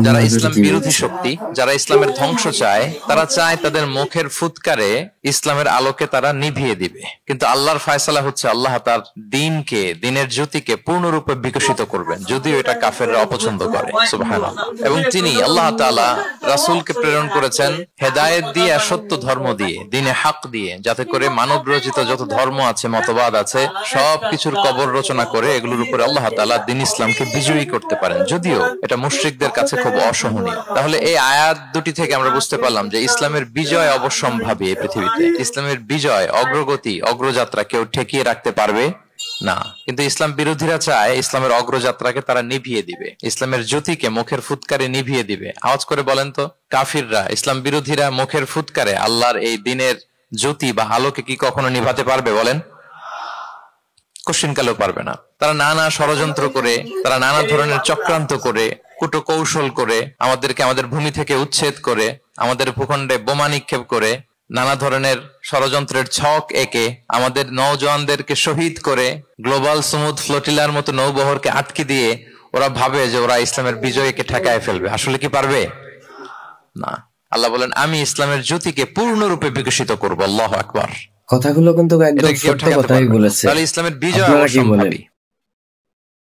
যারা ইসলাম বিরোধী শক্তি, যারা ইসলামের ধ্বংস চায়, তারা চায় তাদের মুখের ফুৎকারে ইসলামের আলোকে তারা নিভিয়ে দিবে। কিন্তু আল্লাহর ফয়সালা হচ্ছে আল্লাহ তার দিনকে, দিনের জ্যোতিকে পূর্ণরূপে বিকশিত করবেন, যদিও এটা কাফেররা অপছন্দ করে। সুবহানাল্লাহ। এবং তিনি আল্লাহ তাআলা রাসূলকে প্রেরণ করেছেন হেদায়েত দিয়ে, সত্য ধর্ম দিয়ে, দ্বীনে হক দিয়ে, যাতে করে মানব রচিত যত ধর্ম আছে, মতবাদ আছে, সবকিছুর কবর রচনা করে এগুলোর উপরে আল্লাহ তাআলা দ্বীন ইসলামকে বিজয়ী করতে পারেন, যদিও এটা মুশরিকদের কাছে খুব অসহনীয়। তাহলে এই আয়াত দুটি থেকে আমরা বুঝতে পারলাম যে ইসলামের বিজয় অবশ্যম্ভাবী। এই পৃথিবীতে ইসলামের বিজয়, অগ্রগতি, অগ্রযাত্রা কেউ ঠেকিয়ে রাখতে পারবে না। কিন্তু ইসলাম বিরোধীরা চায় ইসলামের অগ্রযাত্রাকে তারা নিভিয়ে দিবে, ইসলামের জ্যোতিকে মুখের ফুৎকারে নিভিয়ে দিবে। আওয়াজ করে বলেন তো, কাফিররা, ইসলাম বিরোধীরা মুখের ফুৎকারে আল্লাহর এই দিনের জ্যোতি বা আলোকে কি কখনো নিভাতে পারবে? বলেন, কোশ্চিনকালেও পারবে না। তারা নানা ষড়যন্ত্র করে, তারা নানা ধরনের চক্রান্ত করে, কুটো কৌশল করে, আমাদেরকে আমাদের ভূমি থেকে উচ্ছেদ করে, আমাদের ভূখণ্ডে বোমা নিক্ষেপ করে, নানা ধরনের ষড়যন্ত্রের ছক এঁকে আমাদের নওজওয়ানদেরকে শহীদ করে, গ্লোবাল সমুদ ফ্লোটিলার মতো নৌবহরকে আটকে দিয়ে ওরা ভাবে যে ওরা ইসলামের বিজয়কে ঠেকায় ফেলবে। আসলে কি পারবে? না। আল্লাহ বলেন, আমি ইসলামের জ্যোতিকে পূর্ণরূপে বিকশিত করবো। আল্লাহু আকবার। কথাগুলো কিন্তু একদম সত্য কথাই বলেছে। তাহলে ইসলামের বিজয় অবশ্যম্ভাবী।